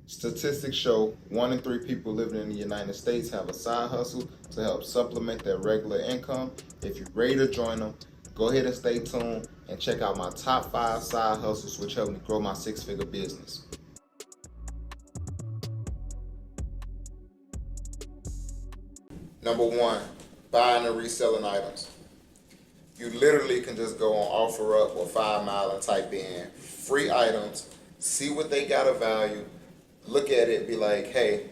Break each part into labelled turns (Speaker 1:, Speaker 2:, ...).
Speaker 1: Statistics show 1 in 3 people living in the United States have a side hustle to help supplement their regular income. If you're ready to join them, go ahead and stay tuned and check out my top 5 side hustles which helped me grow my 6-figure business. Number 1, buying and reselling items. You literally can just go on OfferUp or 5 Mile and type in free items, see what they got of value, look at it, be like, hey,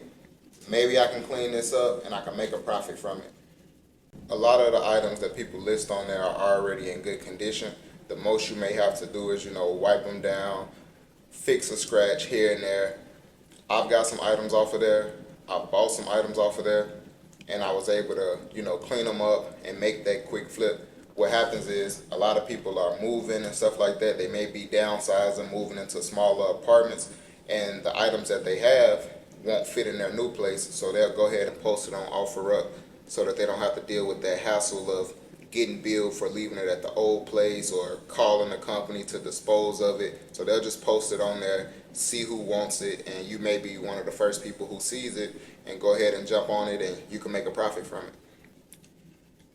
Speaker 1: maybe I can clean this up and I can make a profit from it. A lot of the items that people list on there are already in good condition. The most you may have to do is, wipe them down, fix a scratch here and there. I've got some items off of there. I bought some items off of there, and I was able to, clean them up and make that quick flip. What happens is a lot of people are moving and stuff like that. They may be downsizing, moving into smaller apartments, and the items that they have won't fit in their new place, so they'll go ahead and post it on OfferUp so that they don't have to deal with that hassle of getting billed for leaving it at the old place or calling the company to dispose of it. So they'll just post it on there, see who wants it, and you may be one of the first people who sees it and go ahead and jump on it, and you can make a profit from it.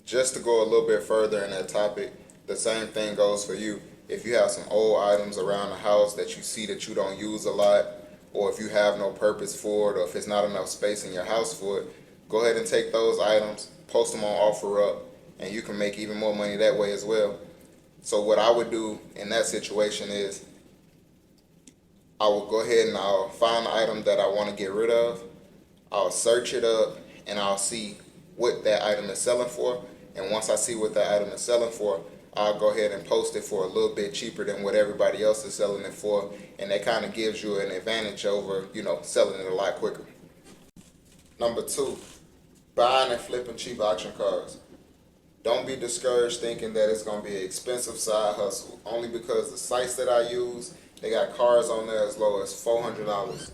Speaker 1: Just to go a little bit further in that topic, the same thing goes for you. If you have some old items around the house that you see that you don't use a lot, or if you have no purpose for it, or if it's not enough space in your house for it, go ahead and take those items, post them on OfferUp, and you can make even more money that way as well. So what I would do in that situation is I will go ahead and I'll find the item that I want to get rid of. I'll search it up and I'll see what that item is selling for. And once I see what that item is selling for, I'll go ahead and post it for a little bit cheaper than what everybody else is selling it for. And that kind of gives you an advantage over, selling it a lot quicker. Number 2, buying and flipping cheap auction cars. Don't be discouraged thinking that it's going to be an expensive side hustle, only because the sites that I use, they got cars on there as low as $400.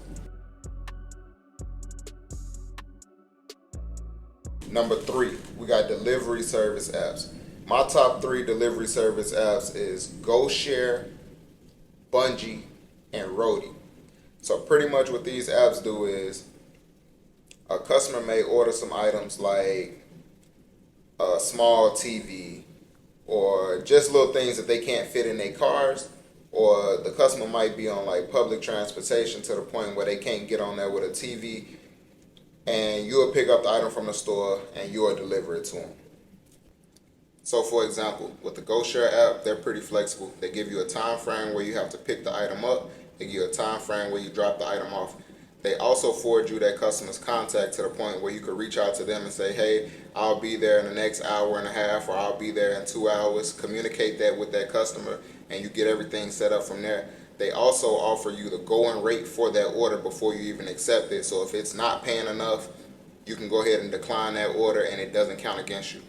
Speaker 1: Number 3, we got delivery service apps. My top 3 delivery service apps is GoShare, Bungie, and Roadie. So pretty much what these apps do is a customer may order some items like a small TV or just little things that they can't fit in their cars, or the customer might be on like public transportation to the point where they can't get on there with a TV, and you'll pick up the item from the store and you'll deliver it to them. So for example, with the GoShare app, they're pretty flexible. They give you a time frame where you have to pick the item up. They give you a time frame where you drop the item off. They also forward you that customer's contact to the point where you could reach out to them and say, hey, I'll be there in the next hour and a half, or I'll be there in 2 hours. Communicate that with that customer and you get everything set up from there. They also offer you the going rate for that order before you even accept it. So if it's not paying enough, you can go ahead and decline that order and it doesn't count against you.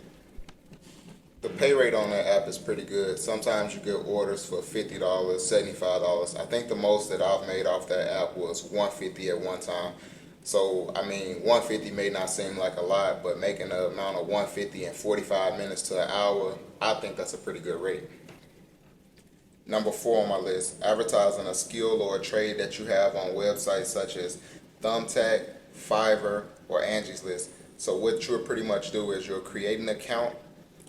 Speaker 1: The pay rate on that app is pretty good. Sometimes you get orders for $50, $75. I think the most that I've made off that app was $150 at one time. So, I mean, $150 may not seem like a lot, but making the amount of $150 in 45 minutes to an hour, I think that's a pretty good rate. Number 4 on my list, advertising a skill or a trade that you have on websites such as Thumbtack, Fiverr, or Angie's List. So what you'll pretty much do is you'll create an account,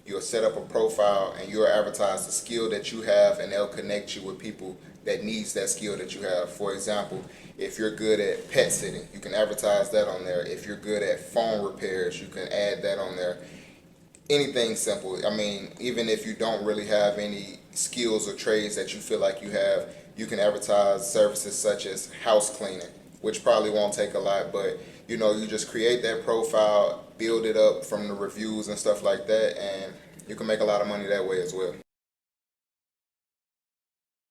Speaker 1: you'll set up a profile, and you'll advertise the skill that you have, and they'll connect you with people that needs that skill that you have. For example, if you're good at pet sitting, you can advertise that on there. If you're good at phone repairs, you can add that on there. Anything simple. I mean, even if you don't really have any skills or trades that you feel like you have, you can advertise services such as house cleaning, which probably won't take a lot, but you just create that profile, build it up from the reviews and stuff like that, and you can make a lot of money that way as well.